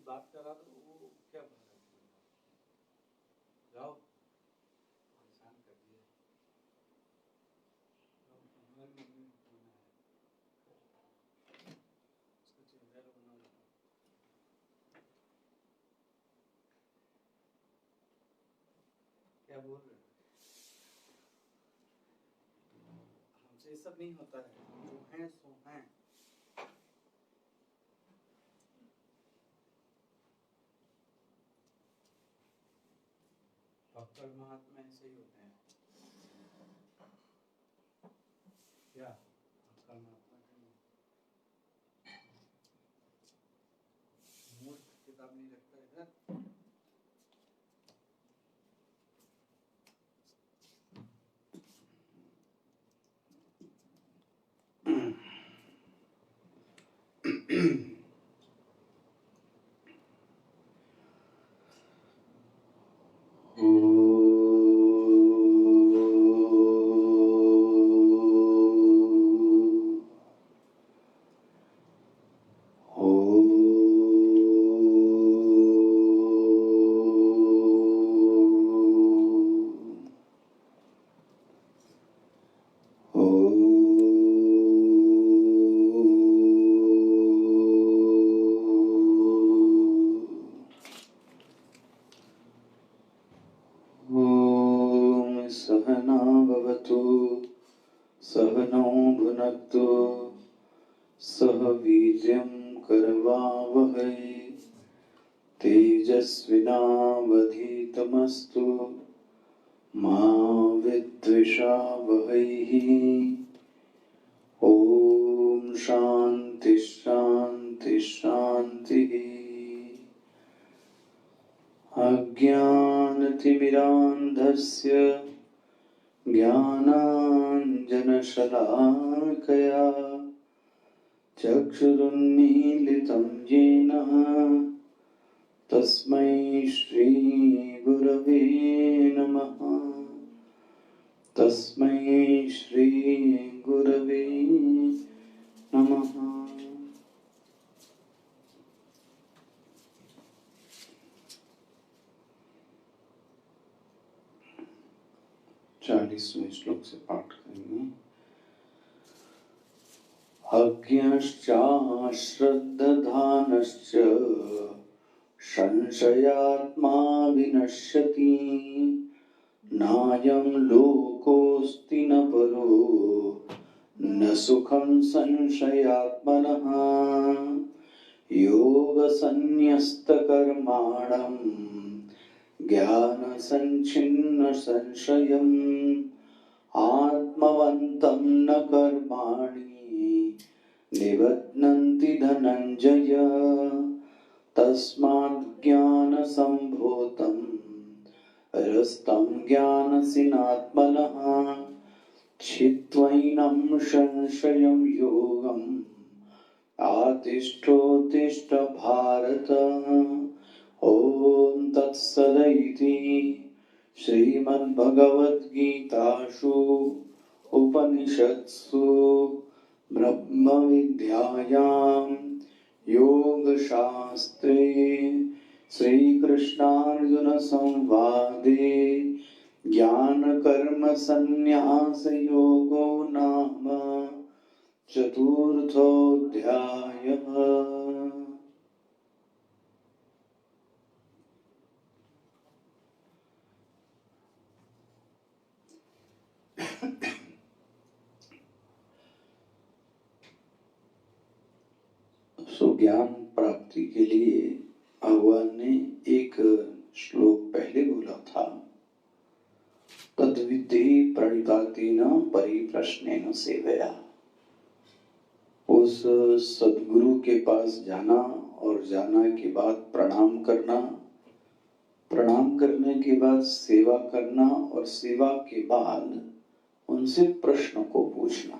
बात करा तो वो क्या बात है, जाओ परेशान कर दिया। हमारी मम्मी को फोन आया, उसका चेहरा बना रहा। क्या बोल रहे हैं? हमसे ये सब नहीं होता है, जो हैं सो हैं। भक्तर महात्मा ऐसे ही होते हैं। क्या भक्तर महात्मा का मूर्ख किताब नहीं रखता इधर। सहना भवतु सहनौ भुनक्तु सह वीर्यं करवावहै तेजस्विनावधीतमस्तु मा विद्विषावहै। ओम शांति शांति शांति। अज्ञानतिमिरान्धस्य ज्ञानाञ्जनशलाकया चक्षुरुन्मीलितं येन तस्मै श्रीगुरवे नमः। तस्मै श्रीगुरवे नमः। 40वें श्लोक से पाठ करेंगे। अज्ञश्चाश्रद्धधानश्च संशयात्मा विनश्यति नायं लोकोऽस्ति न परो न सुखं संशयात्मनः योगसन्न्यस्तकर्माणं ज्ञानसञ्छिन्न संशयम् आत्मवन्तं न कर्माणि निबध्नन्ति धनञ्जय तस्मात् ज्ञानसम्भूतं रस्तं ज्ञानसिनात्मनः छित्त्वैनं संशयं योगम् आतिष्ठोत्तिष्ठ भारत। ओम तत्सदिति श्रीमद्भगवद्गीतासु उपनिषत्सु ब्रह्मविद्यायां योगशास्त्रे श्रीकृष्णार्जुनसंवादे ज्ञानकर्मसन्न्यासयोगो नाम चतुर्थोऽध्यायः। ज्ञान प्राप्ति के लिए भगवान ने एक श्लोक पहले बोला था, तद्विद्धि प्रणिपातेन परिप्रश्नेन सेवया। उस सद्गुरु के पास जाना और जाना के बाद प्रणाम करना, प्रणाम करने के बाद सेवा करना और सेवा के बाद उनसे प्रश्न को पूछना,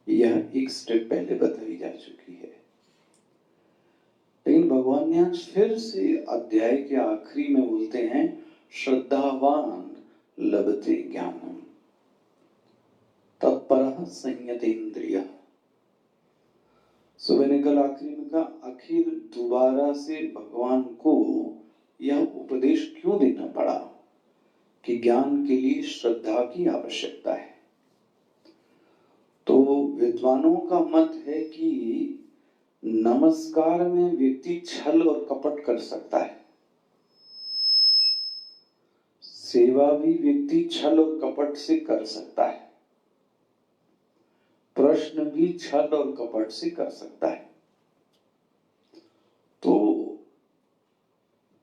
यह एक स्टेप पहले बताई जा चुकी है। लेकिन भगवान ने आज फिर से अध्याय के आखिरी में बोलते हैं, श्रद्धावान लभते ज्ञानम तत्परः संयतेन्द्रियः। सो मैंने कल आखिरी में कहा, आखिर दोबारा से भगवान को यह उपदेश क्यों देना पड़ा कि ज्ञान के लिए श्रद्धा की आवश्यकता है। तो विद्वानों का मत है कि नमस्कार में व्यक्ति छल और कपट कर सकता है, सेवा भी व्यक्ति छल और कपट से कर सकता है, प्रश्न भी छल और कपट से कर सकता है। तो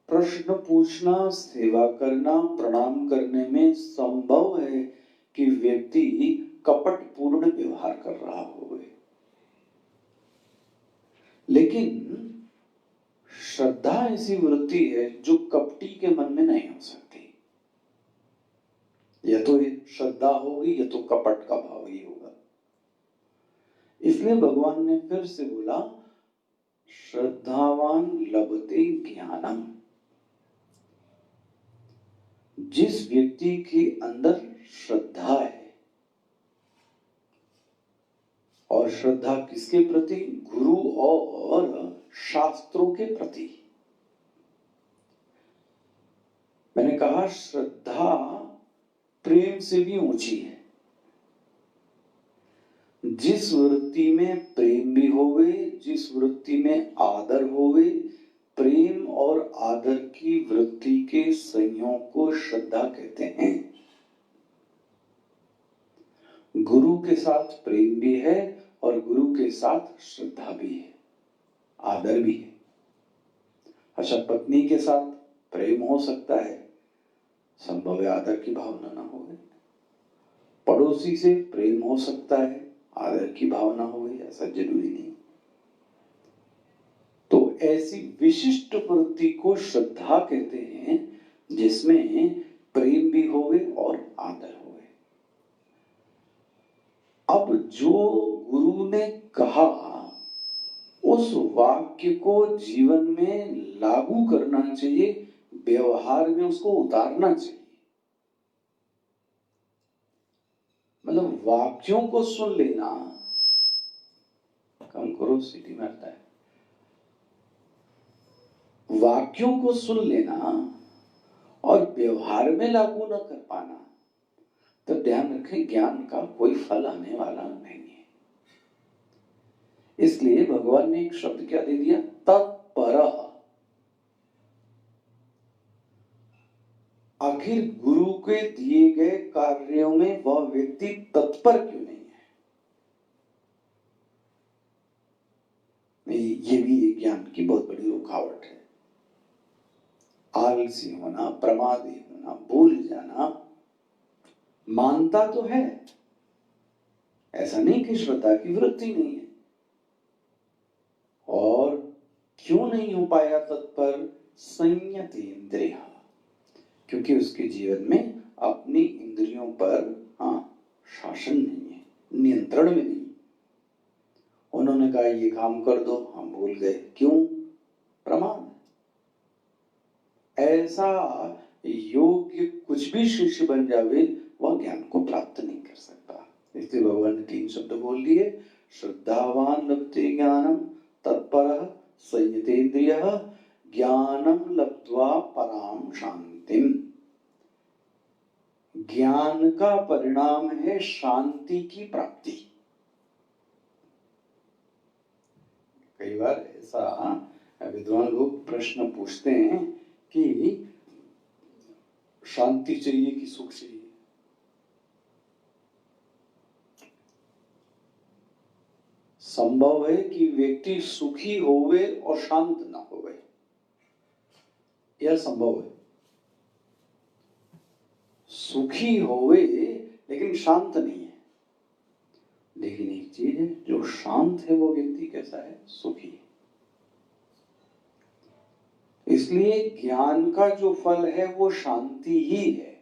प्रश्न पूछना, सेवा करना, प्रणाम करने में संभव है कि व्यक्ति कपट पूर्ण व्यवहार कर रहा हो, लेकिन श्रद्धा ऐसी वृत्ति है जो कपटी के मन में नहीं हो सकती। या तो श्रद्धा होगी या तो कपट का भाव ही होगा। इसलिए भगवान ने फिर से बोला, श्रद्धावान लभते ज्ञानम। जिस व्यक्ति के अंदर श्रद्धा है, और श्रद्धा किसके प्रति? गुरु और शास्त्रों के प्रति। मैंने कहा श्रद्धा प्रेम से भी ऊंची है। जिस वृत्ति में प्रेम भी होवे, जिस वृत्ति में आदर होवे, प्रेम और आदर की वृत्ति के संयोग को श्रद्धा कहते हैं। गुरु के साथ प्रेम भी है और गुरु के साथ श्रद्धा भी है, आदर भी है। अच्छा, पत्नी के साथ प्रेम हो सकता है, संभव है आदर की भावना ना हो। पड़ोसी से प्रेम हो सकता है, आदर की भावना हो, ऐसा जरूरी नहीं। तो ऐसी विशिष्ट वृत्ति को श्रद्धा कहते हैं, जिसमें प्रेम भी होवे और आदर होवे। अब जो गुरु ने कहा उस वाक्य को जीवन में लागू करना चाहिए, व्यवहार में उसको उतारना चाहिए। मतलब वाक्यों को सुन लेना, कम करो सीटी मारता है, वाक्यों को सुन लेना और व्यवहार में लागू न कर पाना, तो ध्यान रखें ज्ञान का कोई फल आने वाला नहीं है। इसलिए भगवान ने एक शब्द क्या दे दिया? तत्परः। आखिर गुरु के दिए गए कार्यों में वह व्यक्ति तत्पर क्यों नहीं है? ये भी एक ज्ञान की बहुत बड़ी रुकावट है। आलसी होना, प्रमादी होना, भूल जाना। मानता तो है, ऐसा नहीं कि श्रद्धा की वृत्ति नहीं है। और क्यों नहीं हो पाया तत्पर? संयत इंद्रिय, क्योंकि उसके जीवन में अपनी इंद्रियों पर शासन नहीं है, नियंत्रण में नहीं। उन्होंने कहा ये काम कर दो, हम भूल गए। क्यों? प्रमाद। ऐसा योग्य कुछ भी शिष्य बन जावे, वह ज्ञान को प्राप्त नहीं कर सकता। इसलिए भगवान ने 3 शब्द बोल दिए, श्रद्धावान लभते ज्ञानम, तत्परः संयतेन्द्रियः, ज्ञानम लब्ध्वा पराम शांतिम। ज्ञान का परिणाम है शांति की प्राप्ति। कई बार ऐसा विद्वान लोग प्रश्न पूछते हैं कि शांति चाहिए कि सुख चाहिए? संभव है कि व्यक्ति सुखी होवे और शांत ना होवे, यह संभव है। सुखी होवे लेकिन शांत नहीं है। लेकिन एक चीज है, जो शांत है वो व्यक्ति कैसा है? सुखी है। इसलिए ज्ञान का जो फल है वो शांति ही है।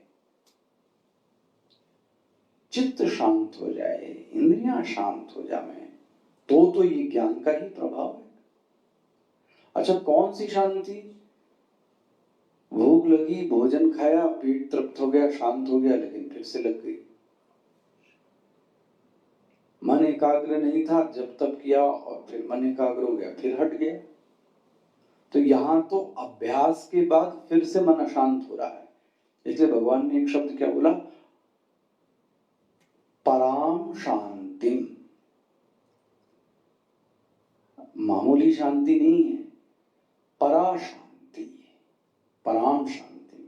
चित्त शांत हो जाए, इंद्रियां शांत हो जाए, तो ये ज्ञान का ही प्रभाव है। अच्छा, कौन सी शांति? भूख लगी, भोजन खाया, पेट तृप्त हो गया, शांत हो गया, लेकिन फिर से लग गई। मन एकाग्र नहीं था, जब तब किया और फिर मन एकाग्र हो गया, फिर हट गया। तो यहाँ तो अभ्यास के बाद फिर से मन अशांत हो रहा है। इसलिए भगवान ने एक शब्द क्या बोला, पराम शांतिम। मामूली शांति नहीं है, परा शांति, पराम शांति।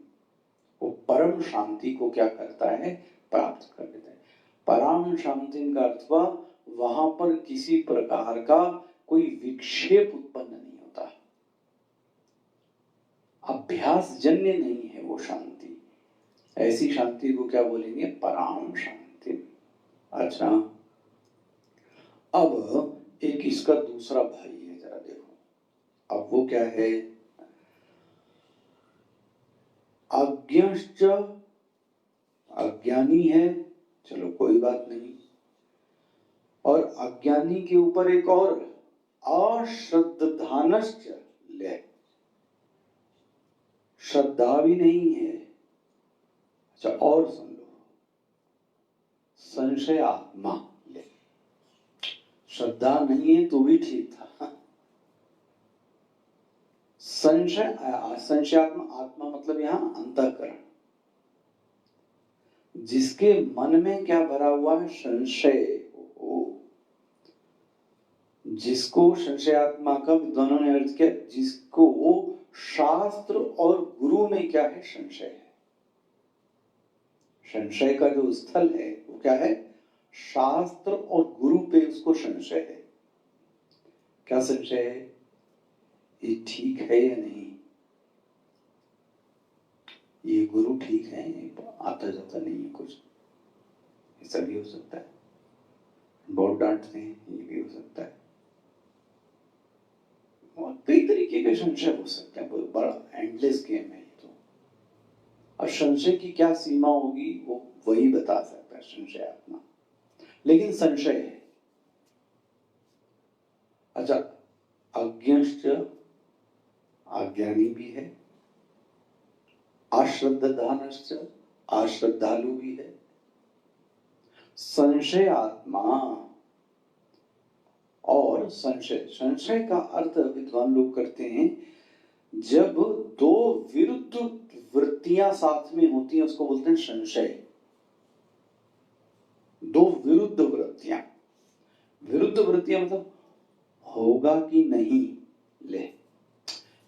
वो परम शांति को क्या करता है, प्राप्त कर लेता है। पराम शांति का अर्थ हुआ वहां पर किसी प्रकार का कोई विक्षेप उत्पन्न नहीं होता, अभ्यास जन्य नहीं है वो शांति। ऐसी शांति को क्या बोलेंगे, पराम शांति। अच्छा, अब एक इसका दूसरा भाई है, जरा देखो। अब वो क्या है, अज्ञश्च, अज्ञानी है, चलो कोई बात नहीं। और अज्ञानी के ऊपर एक और, अश्रद्धानश्च ले, श्रद्धा भी नहीं है। अच्छा, और सुन लो, संशय आत्मा ले। श्रद्धा नहीं है तो भी ठीक था। संशयात्मा, आत्मा मतलब यहां अंतःकरण, जिसके मन में क्या भरा हुआ है, संशय। जिसको संशयात्मा का विद्वानों ने अर्थ किया, जिसको शास्त्र और गुरु में क्या है, संशय है। संशय का जो स्थल है वो क्या है, शास्त्र और गुरु पे उसको संशय है। क्या संशय है, ये ठीक है या नहीं, ये गुरु ठीक है, आता जाता नहीं है कुछ, ऐसा भी हो सकता है। बहुत डांटते हैं, ये भी हो सकता है। और कई तरीके के संशय हो सकते हैं, बहुत बड़ा एंडलेस गेम है ये तो। और संशय की क्या सीमा होगी वो वही बता सकता है, संशय आत्मा। लेकिन संशय है। अच्छा, अज्ञश्च, अज्ञानी भी है, अश्रद्धानश्च, अश्रद्धालु भी है, संशय आत्मा। और संशय का अर्थ विद्वान लोग करते हैं, जब दो विरुद्ध वृत्तियां साथ में होती हैं उसको बोलते हैं संशय। दो विरुद्ध वृत्तियां, विरुद्ध वृत्तियां मतलब होगा कि नहीं, ले,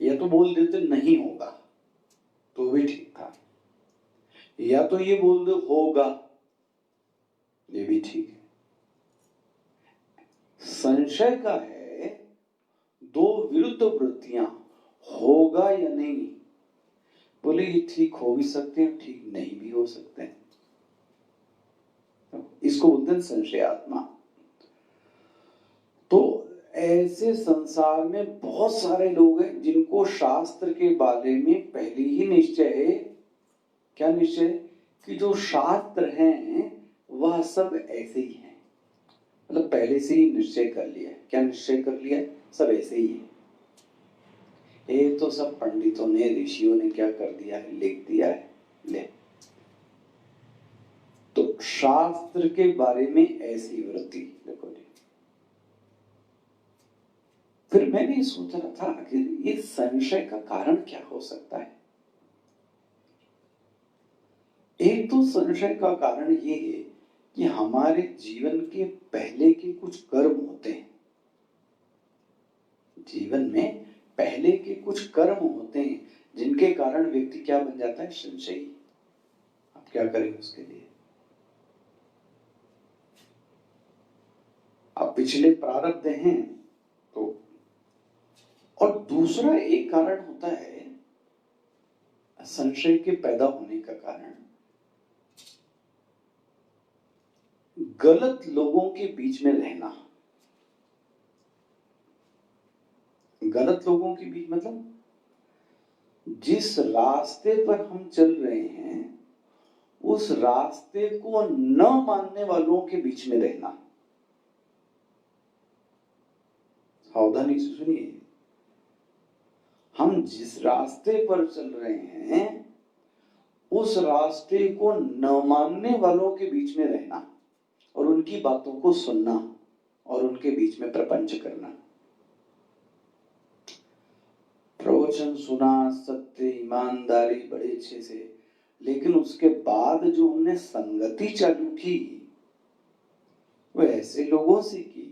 या तो बोल देते नहीं होगा तो भी ठीक था, या तो ये बोल दो होगा, ये भी ठीक है। संशय का है दो विरुद्ध वृत्तियां, होगा या नहीं। बोले ये ठीक हो भी सकते हैं, ठीक नहीं भी हो सकते हैं, इसको बोलते हैं संशयात्मा। तो ऐसे संसार में बहुत सारे लोग हैं जिनको शास्त्र के बारे में पहले ही निश्चय है। क्या निश्चय, कि जो शास्त्र हैं वह सब ऐसे ही हैं, मतलब पहले से ही निश्चय कर लिया। क्या निश्चय कर लिया, सब ऐसे ही है। ये तो सब पंडितों ने, ऋषियों ने क्या कर दिया है, लिख दिया है, ले। तो शास्त्र के बारे में ऐसी वृत्ति, देखो जी। फिर मैंने सोच रहा था कि ये संशय का कारण क्या हो सकता है। एक तो संशय का कारण ये है कि हमारे जीवन के पहले के कुछ कर्म होते हैं, जीवन में पहले के कुछ कर्म होते हैं जिनके कारण व्यक्ति क्या बन जाता है, संशयी। आप क्या करेंगे उसके लिए, अब पिछले प्रारब्ध हैं तो। और दूसरा एक कारण होता है संशय के पैदा होने का कारण, गलत लोगों के बीच में रहना। गलत लोगों के बीच मतलब जिस रास्ते पर हम चल रहे हैं उस रास्ते को न मानने वालों के बीच में रहना। सावधानी से सुनिए, हम जिस रास्ते पर चल रहे हैं उस रास्ते को न मानने वालों के बीच में रहना और उनकी बातों को सुनना और उनके बीच में प्रपंच करना। प्रवचन सुना, सत्य ईमानदारी बड़े अच्छे से, लेकिन उसके बाद जो हमने संगति चालू की वो ऐसे लोगों से की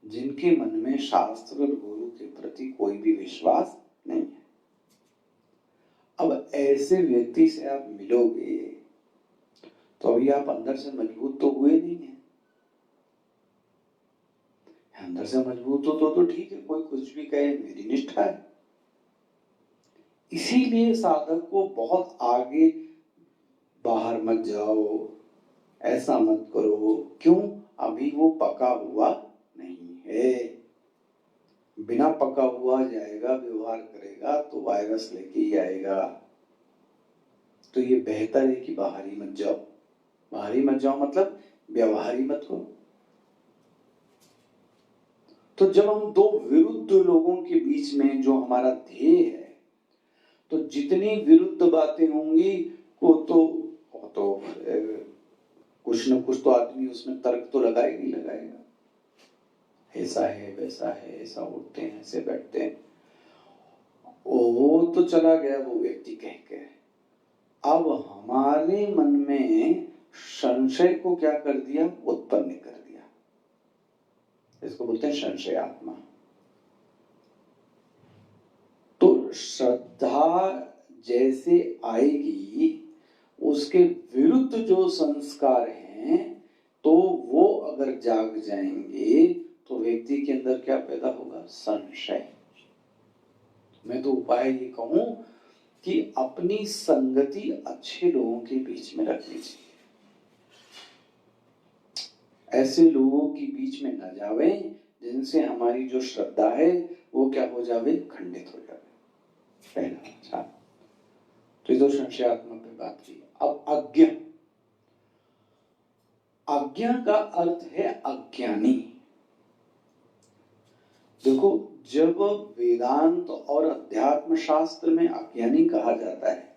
जिनके मन में शास्त्र और गुरु के प्रति कोई भी विश्वास नहीं है। अब ऐसे व्यक्ति से आप मिलोगे तो अभी आप अंदर से मजबूत तो हुए नहीं है। अंदर से मजबूत हो तो ठीक है, कोई कुछ भी कहे मेरी निष्ठा है। इसीलिए साधक को बहुत आगे बाहर मत जाओ, ऐसा मत करो। क्यों? अभी वो पका हुआ नहीं है। बिना पका हुआ जाएगा, व्यवहार करेगा तो वायरस लेके ही आएगा। तो ये बेहतर है कि बाहर ही मत जाओ। बाहर ही मत जाओ मतलब व्यवहार ही मत करो। तो जब हम दो विरुद्ध लोगों के बीच में जो हमारा ध्येय है, तो जितनी विरुद्ध बातें होंगी वो तो कुछ न कुछ तो आदमी उसमें तर्क तो लगाएगा ही लगाएगा। ऐसा है, वैसा है, ऐसा उठते हैं, ऐसे बैठते हैं। वो तो चला गया वो व्यक्ति कह के। अब हमारे मन में संशय को क्या कर दिया? उत्पन्न कर दिया। इसको बोलते हैं संशयात्मा। तो श्रद्धा जैसे आएगी, उसके विरुद्ध जो संस्कार हैं तो वो अगर जाग जाएंगे तो व्यक्ति के अंदर क्या पैदा होगा? संशय। मैं तो उपाय ये कहूं कि अपनी संगति अच्छे लोगों के बीच में रखनी चाहिए। ऐसे लोगों के बीच में न जावे जिनसे हमारी जो श्रद्धा है वो क्या हो जावे? खंडित हो जावे। पहला। अच्छा, तो ये तो संशयात्मा पे बात की। अब अज्ञा। आज्ञा का अर्थ है अज्ञानी। देखो, जब वेदांत और अध्यात्म शास्त्र में अज्ञानी कहा जाता है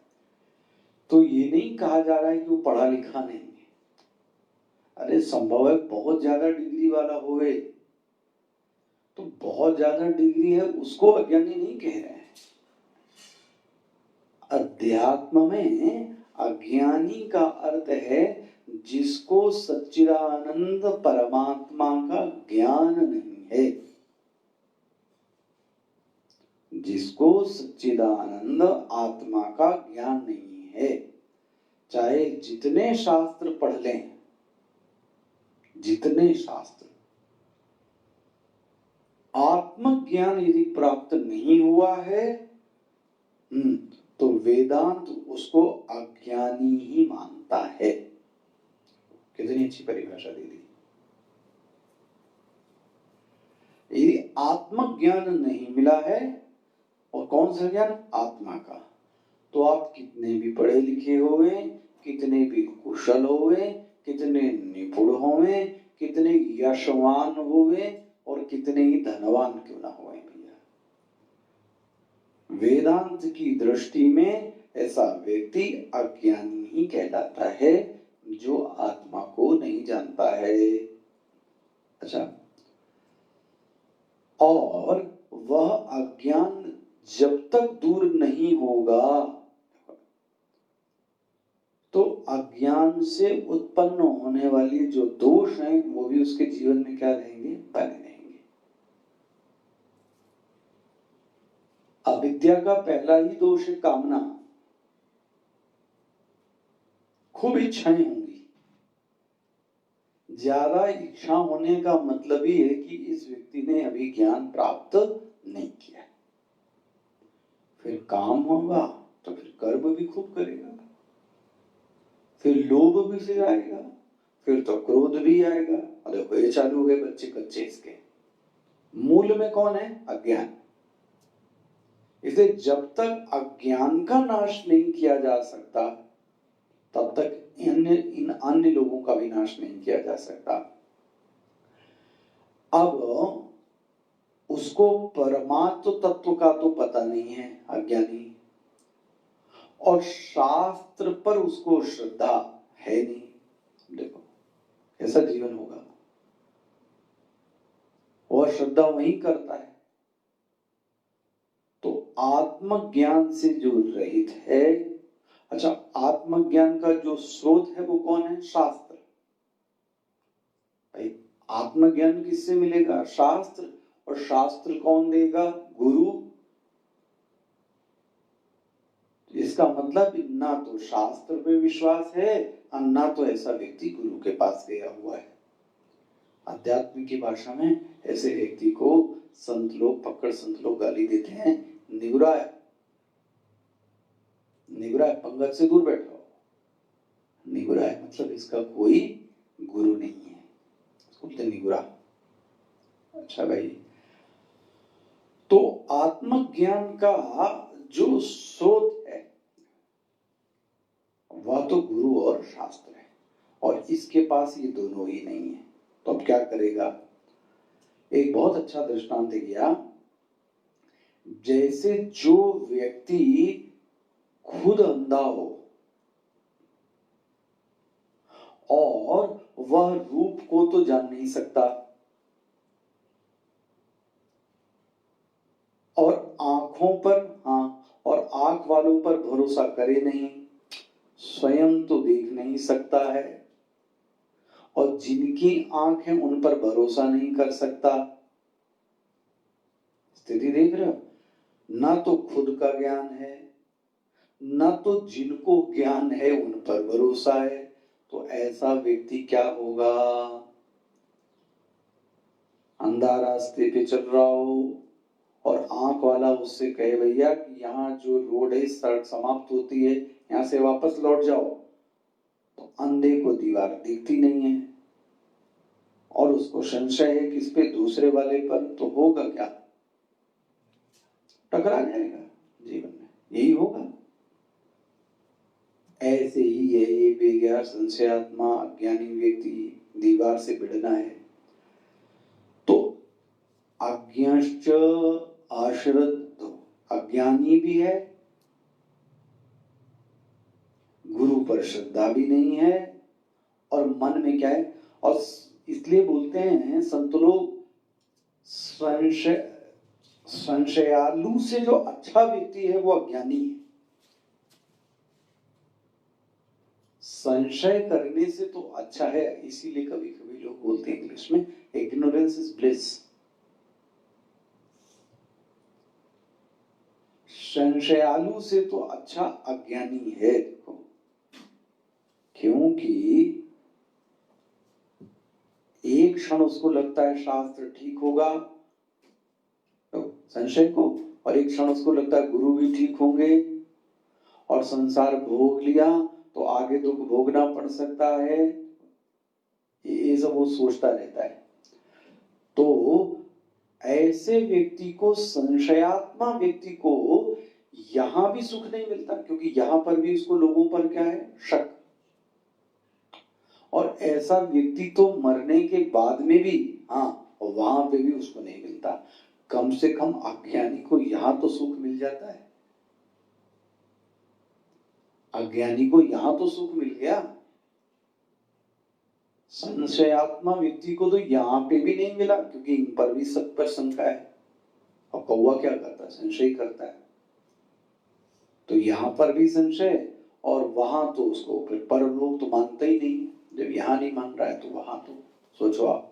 तो ये नहीं कहा जा रहा है कि वो पढ़ा लिखा नहीं है। अरे संभव है बहुत ज्यादा डिग्री वाला होवे, तो बहुत ज्यादा डिग्री है उसको अज्ञानी नहीं कह रहे हैं। अध्यात्म में अज्ञानी का अर्थ है जिसको सच्चिदानंद परमात्मा का ज्ञान नहीं है। जिसको सच्चिदानंद आत्मा का ज्ञान नहीं है, चाहे जितने शास्त्र पढ़ लें, जितने शास्त्र, आत्मज्ञान यदि प्राप्त नहीं हुआ है तो वेदांत उसको अज्ञानी ही मानता है। कितनी अच्छी परिभाषा दे दी। यदि आत्मज्ञान नहीं मिला है, और कौन सा ज्ञान? आत्मा का, तो आप कितने भी पढ़े लिखे होवे, कितने भी कुशल होवे, कितने निपुण होवे, कितने यशवान होवे और कितने ही धनवान क्यों ना होवे भैया, वेदांत की दृष्टि में ऐसा व्यक्ति अज्ञानी ही कहलाता है, जो आत्मा को नहीं जानता है। अच्छा, और वह अज्ञान जब तक दूर नहीं होगा तो अज्ञान से उत्पन्न होने वाली जो दोष हैं वो भी उसके जीवन में क्या रहेंगे? बने रहेंगे। अविद्या का पहला ही दोष है कामना। खूब इच्छाएं होंगी। ज्यादा इच्छा होने का मतलब ही है कि इस व्यक्ति ने अभी ज्ञान प्राप्त नहीं किया। फिर काम होगा तो फिर कर्म भी खूब करेगा, फिर लोभ भी से आएगा, फिर तो क्रोध भी आएगा। देखो ये चालू हो गए बच्चे कच्चे इसके। मूल में कौन है? अज्ञान। इसलिए जब तक अज्ञान का नाश नहीं किया जा सकता तब तक इन अन्य लोगों का भी नाश नहीं किया जा सकता। अब उसको परमात्म तत्व का तो पता नहीं है अज्ञानी, और शास्त्र पर उसको श्रद्धा है नहीं। देखो कैसा जीवन होगा? वह श्रद्धा वहीं करता है। तो आत्मज्ञान से जो रहित है, अच्छा, आत्मज्ञान का जो स्रोत है वो कौन है? शास्त्र। भाई आत्मज्ञान किससे मिलेगा? शास्त्र। और शास्त्र कौन देगा? गुरु। इसका मतलब ना तो शास्त्र पे विश्वास है और ना तो ऐसा व्यक्ति गुरु के पास गया हुआ है। अध्यात्म की भाषा में ऐसे व्यक्ति को संत लोग गाली देते हैं, निगुरा है, पंगत से दूर बैठो। निगुरा है मतलब इसका कोई गुरु नहीं है, बोलते निगुरा। अच्छा भाई, तो आत्मज्ञान का जो स्रोत है वह तो गुरु और शास्त्र है, और इसके पास ये दोनों ही नहीं है। तो अब क्या करेगा? एक बहुत अच्छा दृष्टांत दिया। जैसे जो व्यक्ति खुद अंधा हो और वह रूप को तो जान नहीं सकता, और आंखों पर, और आंख वालों पर भरोसा करे नहीं, स्वयं तो देख नहीं सकता है, और जिनकी आंख है उन पर भरोसा नहीं कर सकता। स्थिति देख रहे हो? ना तो खुद का ज्ञान है, ना तो जिनको ज्ञान है उन पर भरोसा है। तो ऐसा व्यक्ति क्या होगा? अंधा रास्ते पे चल रहा हो और आंख वाला उससे कहे भैया कि यहाँ जो रोड है सड़क समाप्त होती है, यहाँ से वापस लौट जाओ, तो अंधे को दीवार दिखती नहीं है और उसको संशय है कि इस पे दूसरे वाले पर, तो होगा क्या? टकरा जाएगा जीवन में, यही होगा। ऐसे ही है ये बेज्ञान संशयात्मा अज्ञानी व्यक्ति, दीवार से भिड़ना है। तो अज्ञश्च आश्रद्धो, अज्ञानी भी है, गुरु पर श्रद्धा भी नहीं है, और मन में क्या है? और इसलिए बोलते हैं संत लोग, संशयालु से जो अच्छा व्यक्ति है वो अज्ञानी है। संशय करने से तो अच्छा है, इसीलिए कभी कभी लोग बोलते हैं इंग्लिश में इग्नोरेंस इज ब्लिस। संशयालु से तो अच्छा अज्ञानी है। देखो, क्योंकि एक क्षण उसको लगता है शास्त्र ठीक होगा तो संशय को, और एक क्षण उसको लगता है गुरु भी ठीक होंगे, और संसार भोग लिया तो आगे दुख भोगना पड़ सकता है, ये सब वो सोचता रहता है। तो ऐसे व्यक्ति को, संशयात्मा व्यक्ति को यहां भी सुख नहीं मिलता, क्योंकि यहां पर भी उसको लोगों पर क्या है? शक। और ऐसा व्यक्ति तो मरने के बाद में भी, वहां पे भी उसको नहीं मिलता। कम से कम अज्ञानी को यहां तो सुख मिल जाता है, अज्ञानी को यहां तो सुख मिल गया। संशयात्मा व्यक्ति को तो यहां पे भी नहीं मिला, क्योंकि इन पर भी सब पर शंका है। और कौवा क्या करता है? संशय करता है। तो यहां पर भी संशय, और वहां तो उसको फिर परलोक तो मानता ही नहीं। जब यहां नहीं मान रहा है तो वहां तो सोचो आप,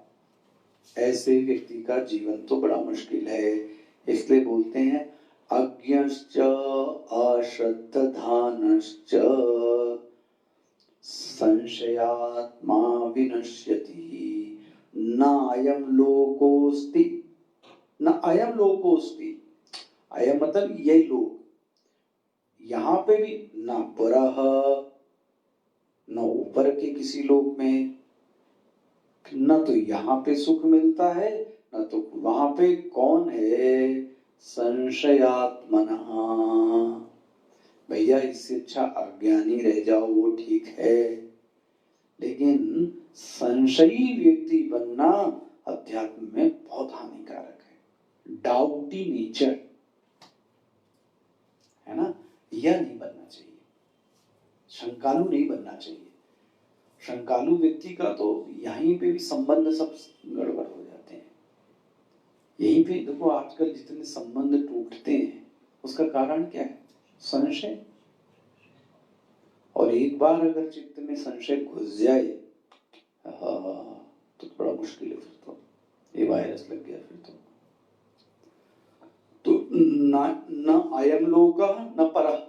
ऐसे व्यक्ति का जीवन तो बड़ा मुश्किल है। इसलिए बोलते हैं अज्ञश्च अश्रद्धानश्च संशयात्मा विनश्यति न अयम लोकोस्ति, न अयम लोकोस्ति। अयम मतलब यही लोक, यहां पे भी न परह, न ऊपर के किसी लोक में, न तो यहां पे सुख मिलता है, न तो वहां पे। कौन है? संशयात्मनः। भैया इससे अच्छा अज्ञानी रह जाओ, वो ठीक है, लेकिन संशयी व्यक्ति बनना अध्यात्म में बहुत हानिकारक है। डाउटी नेचर है ना, यह नहीं बनना चाहिए, शंकालु नहीं बनना चाहिए। शंकालु व्यक्ति का तो यहीं पे भी संबंध सब गड़बड़ हो जाते हैं। यहीं पे देखो आजकल जितने संबंध टूटते हैं उसका कारण क्या है? संशय। और एक बार अगर चित्त में संशय घुस जाए तो बड़ा मुश्किल है। फिर तो ये वायरस लग गया। फिर तो न अयम लोक न परः,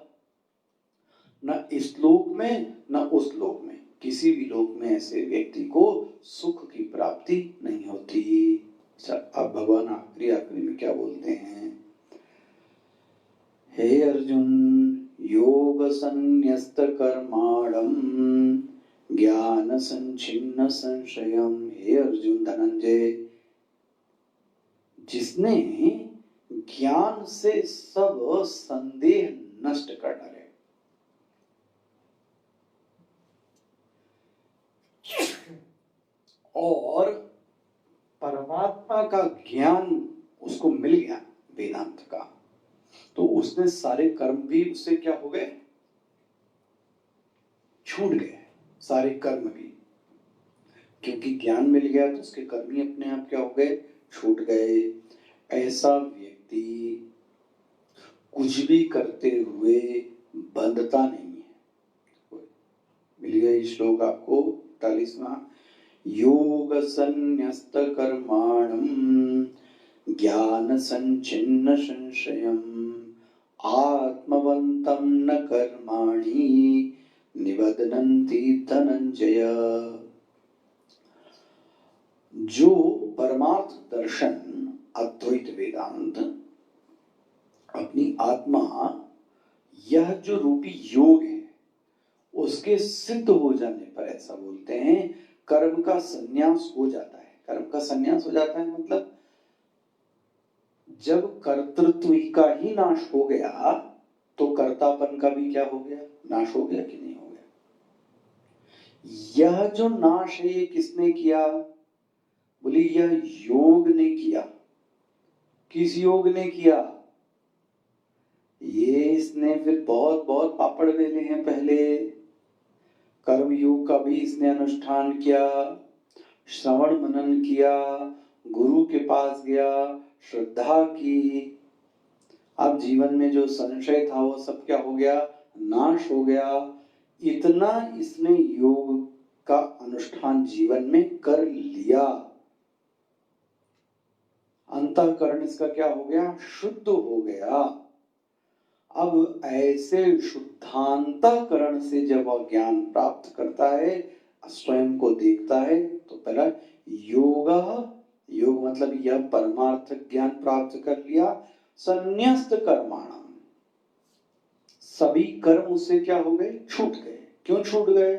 न इस लोक में न उस लोक में, किसी भी लोक में ऐसे व्यक्ति को सुख की प्राप्ति नहीं होती। अब भगवान आखिरी में क्या बोलते हैं? हे अर्जुन, योग संन्यस्त कर्माणम ज्ञान संचिन्न संशयम। हे अर्जुन, धनंजय, जिसने ज्ञान से सब संदेह नष्ट कर डाले, और परमात्मा का ज्ञान उसको मिल गया वेदांत का, तो उसने सारे कर्म भी उससे क्या हो गए? छूट गए। सारे कर्म भी, क्योंकि ज्ञान मिल गया तो उसके कर्म ही अपने आप क्या हो गए? छूट गए। ऐसा व्यक्ति कुछ भी करते हुए बंधता नहीं है। मिल गया श्लोक आपको 41वां। योग संन्यस्त कर्माणम ज्ञान संचिन्न संशयम आत्मवंतम न कर्माणि निबध्नन्ति धनंजय। जो परमार्थ दर्शन अद्वैत वेदांत अपनी आत्मा, यह जो रूपी योग है, उसके सिद्ध हो जाने पर ऐसा बोलते हैं कर्म का संन्यास हो जाता है। कर्म का संन्यास हो जाता है मतलब जब कर्तृत्व का ही नाश हो गया तो कर्तापन का भी क्या हो गया? नाश हो गया कि नहीं हो गया? यह जो नाश है ये किसने किया? बोली यह योग ने किया। किस योग ने किया? ये इसने फिर बहुत बहुत पापड़ बेले हैं पहले। कर्म योग का भी इसने अनुष्ठान किया, श्रवण मनन किया, गुरु के पास गया, श्रद्धा की। अब जीवन में जो संशय था वो सब क्या हो गया? नाश हो गया। इतना इसने योग का अनुष्ठान जीवन में कर लिया, अंतःकरण इसका क्या हो गया? शुद्ध हो गया। अब ऐसे शुद्धांतःकरण से जब वह ज्ञान प्राप्त करता है, स्वयं को देखता है, तो पहला योग मतलब यह परमार्थ ज्ञान प्राप्त कर लिया। संन्यस्त कर्माणम, सभी कर्म उससे क्या हो गए? छूट गए। क्यों छूट गए?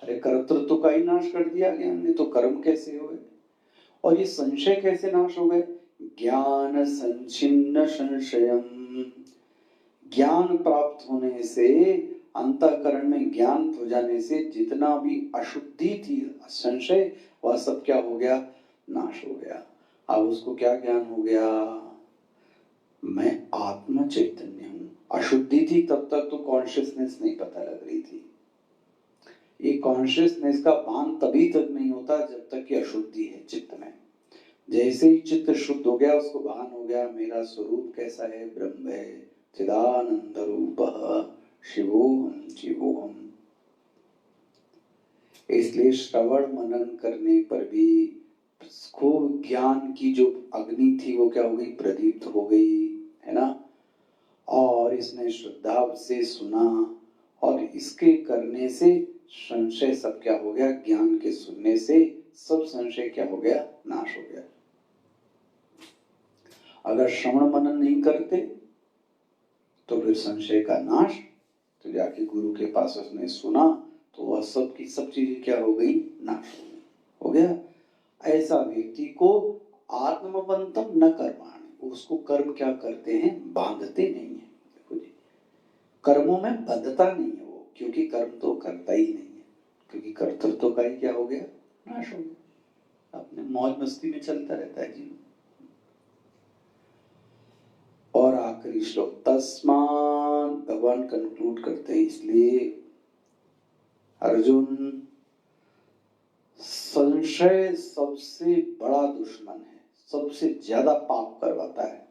अरे कर्तृत्व का ही नाश कर दिया ज्ञान ने, तो कर्म कैसे हुए? और ये संशय कैसे नाश हो गए? ज्ञान संचिन्न संशयम, ज्ञान प्राप्त होने से, अंतःकरण में ज्ञान हो जाने से जितना भी अशुद्धि थी, संशय, वह सब क्या हो गया? नाश हो गया। अब उसको क्या ज्ञान हो गया? मैं आत्म चैतन्य हूं। अशुद्धि थी तब तक तो कॉन्शियसनेस नहीं पता लग रही थी। ये कॉन्शियसनेस का भान तभी तक नहीं होता जब तक कि अशुद्धि है चित्त में। जैसे ही चित्त शुद्ध हो गया, उसको भान हो गया मेरा स्वरूप कैसा है? ब्रह्म है, चिदानंद रूपः शिवोहम शिवोहम। इसलिए श्रवण मनन करने पर भी खूब ज्ञान की जो अग्नि थी वो क्या हो गई? प्रदीप्त हो गई, है ना। और इसने श्रद्धा से सुना, और इसके करने से संशय सब क्या हो गया? ज्ञान के सुनने से सब संशय क्या हो गया? नाश हो गया। अगर श्रवण मनन नहीं करते तो फिर संशय का नाश। तो जाके गुरु के पास उसने सुना तो वह सब की सब चीजें क्या हो गई? नाश हो गया। ऐसा व्यक्ति को आत्मवंतम न कर्माणि, उसको कर्म क्या करते हैं? बांधते नहीं है। देखो जी, कर्मों में बंधता नहीं है वो, क्योंकि कर्म तो करता ही नहीं है, क्योंकि कर्तृत्व का ही क्या हो गया? नाश हो गया। अपने मौज मस्ती में चलता रहता है जीवन। और आखिरी श्लोक, तस्मात्, भगवान कंक्लूड करते हैं, इसलिए अर्जुन संशय सबसे बड़ा दुश्मन है, सबसे ज्यादा पाप करवाता है।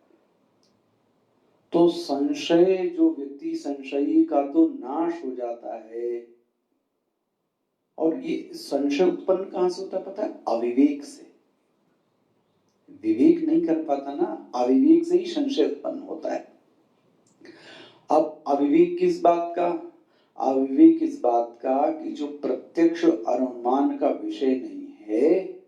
तो संशय, जो व्यक्ति संशयी का तो नाश हो जाता है। और ये संशय उत्पन्न कहां से होता है पता है? अविवेक से। विवेक नहीं कर पाता ना, अविवेक से ही संशय उत्पन्न होता है। अब अविवेक किस बात का? अविवेक इस बात का कि जो प्रत्यक्ष अनुमान का विषय नहीं है,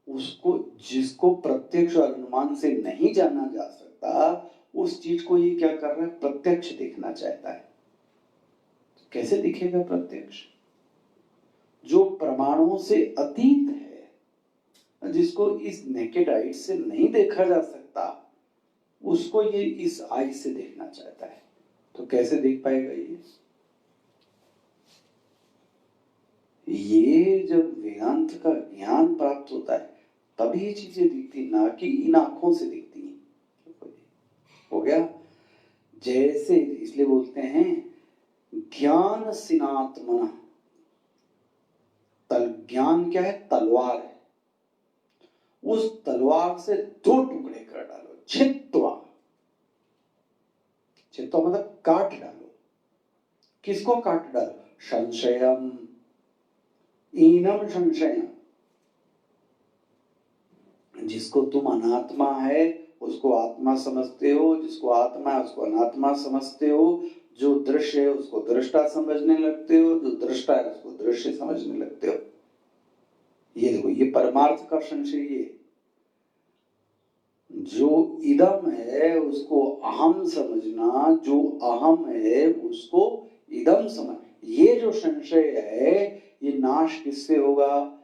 उसको, जिसको प्रत्यक्ष अनुमान से नहीं जाना जा सकता, उस चीज को ये क्या कर रहा है? प्रत्यक्ष देखना चाहता है। कैसे दिखेगा प्रत्यक्ष? जो प्रमाणों से अतीत है, जिसको इस नेकेड आई से नहीं देखा जा सकता, उसको ये इस आई से देखना चाहता है। तो कैसे देख पाएगा ये जब वेदांत का ज्ञान प्राप्त होता है तभी ये चीजें दिखती, ना कि इन आंखों से दिखती हैं। हो गया? जैसे इसलिए बोलते हैं ज्ञान सिनात्मना। ज्ञान क्या है? तलवार है। उस तलवार से दो टुकड़े कर डालो, छित्वा। छित्वा मतलब काट डालो। किसको काट डालो? संशयम, ईनम संशयम। जिसको तुम अनात्मा है उसको आत्मा समझते हो, जिसको आत्मा है उसको अनात्मा समझते हो, जो दृश्य है उसको दृष्टा समझने लगते हो, जो दृष्टा है उसको दृश्य समझने लगते हो। ये देखो, ये परमार्थ का संशय। ये जो इदम है उसको अहम समझना, जो अहम है उसको इदम समझ, ये जो संशय है ये नाश किससे होगा?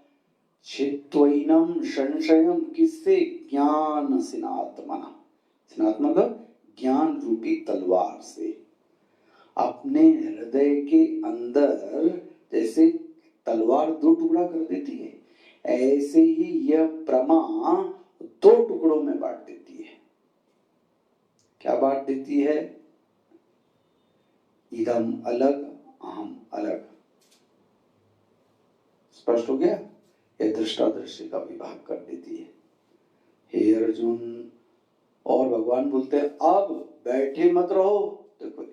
चित्वैनम संशयम, किससे? ज्ञान सिनात्मना। सिनात्मना मतलब ज्ञान रूपी तलवार से। अपने हृदय के अंदर जैसे तलवार दो टुकड़ा कर देती है, ऐसे ही यह प्रमा दो टुकड़ों में बांट देती है। क्या बांट देती है? इदम अलग, अहम अलग। स्पष्ट हो गया? यह दृष्टा दृश्य का विभाग कर देती है। हे अर्जुन, और भगवान बोलते हैं अब बैठे मत रहो। देखो,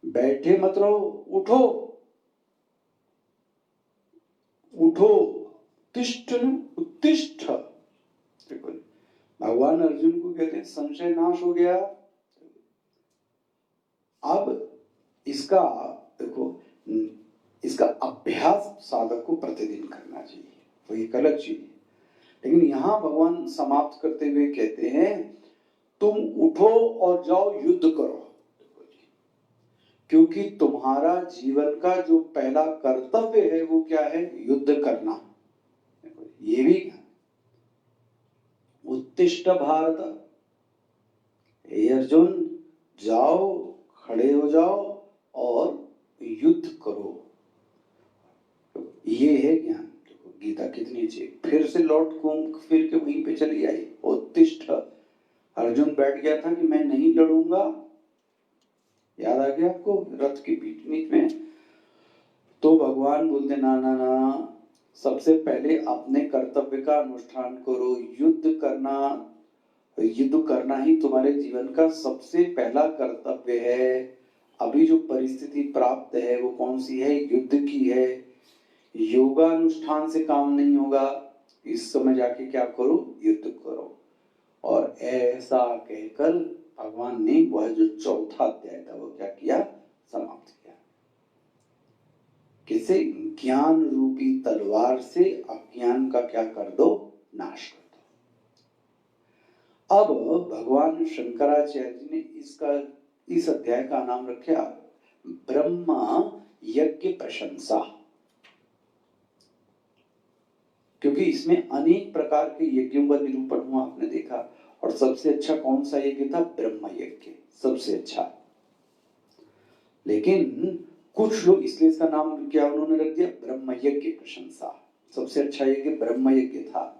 बैठे मत रहो, उठो, उठो, तिष्ठ, उत्तिष्ठ। देखो, भगवान अर्जुन को कहते हैं संशय नाश हो गया। अब इसका देखो, इसका अभ्यास साधक को प्रतिदिन करना चाहिए, वो एक अलग चीज है। लेकिन यहां भगवान समाप्त करते हुए कहते हैं तुम उठो और जाओ युद्ध करो, क्योंकि तुम्हारा जीवन का जो पहला कर्तव्य है वो क्या है? युद्ध करना। ये भी उत्तिष्ठ भारत, हे अर्जुन जाओ, खड़े हो जाओ और युद्ध करो। ये है ज्ञान। देखो गीता कितनी अच्छी, फिर से लौट घूम फिर के वहीं पे चली आई। उत्तिष्ठ, अर्जुन बैठ गया था कि मैं नहीं लड़ूंगा, याद आ गया आपको रथ की पीठ में? तो भगवान बोलते ना ना ना, सबसे पहले अपने कर्तव्य का अनुष्ठान करो। युद्ध करना ही तुम्हारे जीवन का सबसे पहला कर्तव्य है। अभी जो परिस्थिति प्राप्त है वो कौन सी है? युद्ध की है। योगानुष्ठान से काम नहीं होगा, इस समय जाके क्या करो? युद्ध करो। और ऐसा कहकर भगवान ने वह जो चौथा अध्याय था वो क्या किया? समाप्त किया। किसे? ज्ञान रूपी तलवार से अज्ञान का क्या कर दो? नाश कर दो। अब भगवान शंकराचार्य जी ने इस अध्याय का नाम रखा ब्रह्म यज्ञ प्रशंसा, क्योंकि इसमें अनेक प्रकार के यज्ञों का निरूपण हुआ, आपने देखा। और सबसे अच्छा कौन सा यज्ञ था? ब्रह्म यज्ञ, सबसे अच्छा। लेकिन कुछ लोग इसलिए इसका नाम क्या उन्होंने रख दिया? ब्रह्म यज्ञ प्रशंसा। सबसे अच्छा यज्ञ ब्रह्म यज्ञ था।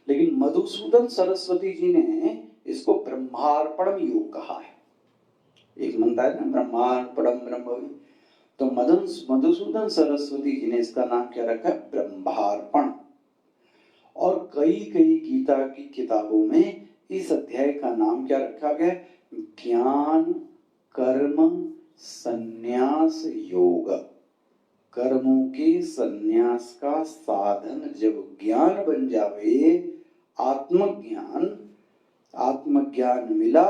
लेकिन मधुसूदन सरस्वती जी ने इसको ब्रह्मार्पणम योग कहा है। एक मंत्र है ना, ब्रह्मार्पणम ब्रह्म। तो मधुसूदन सरस्वती जी ने इसका नाम क्या रखा? ब्रह्मार्पण। और कई कई गीता की किताबों में इस अध्याय का नाम क्या रखा गया? ज्ञान कर्म संन्यास योग। कर्मों के संन्यास का साधन जब ज्ञान बन जावे, आत्मज्ञान मिला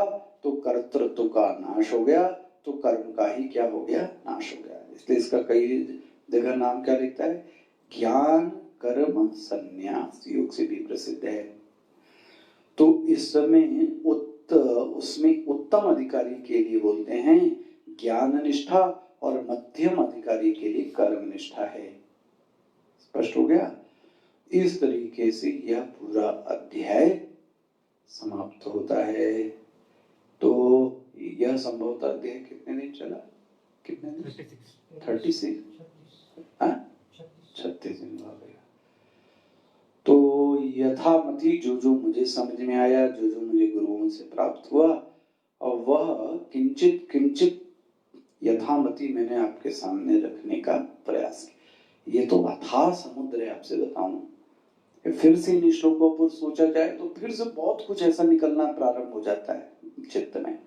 तो कर्तृत्व का नाश हो गया, तो कर्म का ही क्या हो गया? नाश हो गया। इसलिए इसका कई जगह नाम क्या लिखता है? ज्ञान कर्म संन्यास योग से भी प्रसिद्ध है। तो इस समय उसमें उत्तम अधिकारी के लिए बोलते हैं ज्ञान निष्ठा, और मध्यम अधिकारी के लिए कर्म निष्ठा है। स्पष्ट हो गया? इस तरीके से यह पूरा अध्याय समाप्त होता है। तो यह संभवतः अध्याय कितने दिन चला? कितने दिन? 36 36 दिन हो गया। तो यथामति जो मुझे समझ में आया, जो मुझे गुरुओं से प्राप्त हुआ, और वह किंचित किंचित यथामति मैंने आपके सामने रखने का प्रयास किया। ये तो अथाह समुद्र है, आपसे बताऊं। फिर से इन श्लोकों पर सोचा जाए तो फिर से बहुत कुछ ऐसा निकलना प्रारंभ हो जाता है चित्त में।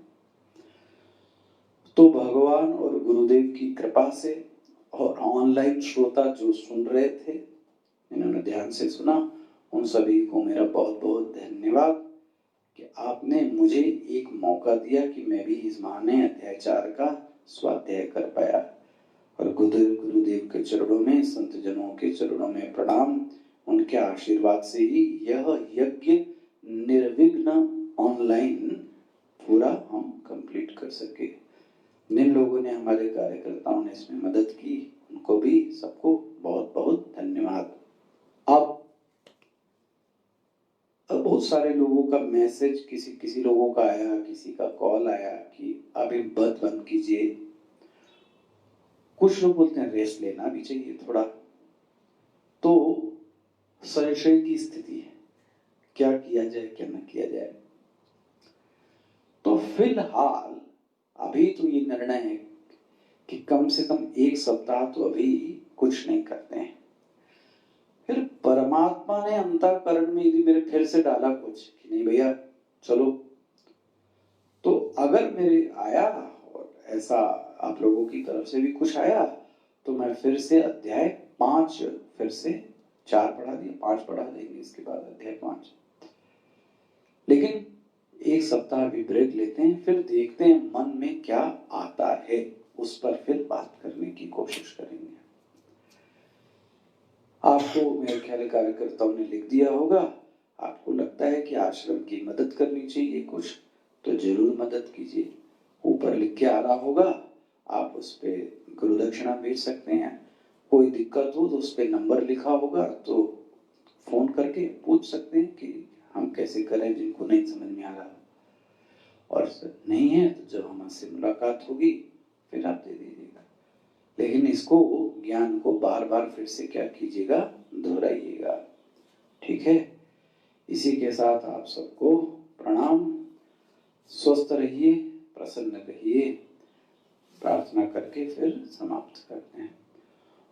तो भगवान और गुरुदेव की कृपा से, और ऑनलाइन श्रोता जो सुन रहे थे, इन्होंने ध्यान से सुना, उन सभी को मेरा बहुत बहुत धन्यवाद कि आपने मुझे एक मौका दिया कि मैं भी इस महान अध्याय 4 का स्वाध्याय कर पाया। और गुरुदेव के चरणों में, संत जनों के चरणों में प्रणाम। उनके आशीर्वाद से ही यह यज्ञ निर्विघ्न ऑनलाइन पूरा हम कंप्लीट कर सके। जिन लोगों ने, हमारे कार्यकर्ताओं ने इसमें मदद की, उनको भी सबको बहुत बहुत धन्यवाद। अब बहुत सारे लोगों का मैसेज, किसी लोगों का आया, किसी का कॉल आया कि अभी बंद कीजिए। कुछ लोग बोलते हैं रेस्ट लेना भी चाहिए थोड़ा। तो संशय की स्थिति है, क्या किया जाए क्या न किया जाए। तो फिलहाल अभी तो ये निर्णय है कि कम से कम 1 सप्ताह तो अभी कुछ नहीं करते हैं। फिर परमात्मा ने अंतःकरण में यदि मेरे फिर से डाला कुछ कि नहीं भैया चलो, तो अगर मेरे आया और ऐसा आप लोगों की तरफ से भी कुछ आया, तो मैं फिर से अध्याय 5 फिर से 4 पढ़ा दिया, 5 पढ़ा देंगे, इसके बाद अध्याय 5। लेकिन 1 सप्ताह भी ब्रेक लेते हैं, फिर देखते हैं मन में क्या आता है, उस पर फिर बात करने की कोशिश करेंगे। आपको मेरे ख्याल कार्यकर्ताओं ने लिख दिया होगा, आपको लगता है कि आश्रम की मदद करनी चाहिए कुछ, तो जरूर मदद कीजिए। ऊपर लिख के आ रहा होगा, आप उस पे गुरु दक्षिणा भेज सकते हैं। कोई दिक्कत हो तो उस पे नंबर लिखा होगा, तो फोन करके पूछ सकते हैं कि हम कैसे करें, जिनको नहीं समझ में आ रहा। और नहीं है तो जब हमसे मुलाकात होगी फिर आप दे दीजिएगा। लेकिन इसको, ज्ञान को बार बार फिर से क्या कीजिएगा, दोहराइएगा। ठीक है? इसी के साथ आप सबको प्रणाम। स्वस्थ रहिए, प्रसन्न रहिए। प्रार्थना करके फिर समाप्त करते हैं।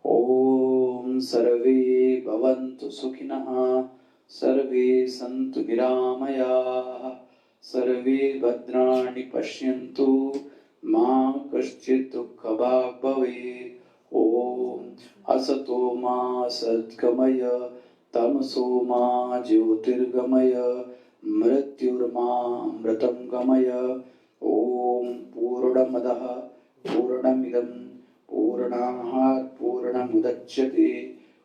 ओम सर्वे भवन्तु सुखिनः, सर्वे सन्तु निरामयाः, सर्वे भद्राणि पश्यन्तु, मा कश्चित् दुःखभाग् भवेत्। ओम असतो मा सद्गमय, तमसो मा ज्योतिर्गमय, मृत्युर्मामृतं गमय। ओम पूर्णमदः पूर्णमिदं पूर्णात् पूर्णमुदच्यते,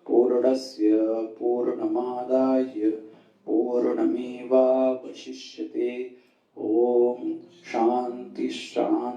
पूर्णस्य पूर्णमादाय पूर्णमेवावशिष्यते। ओम शांति शांति।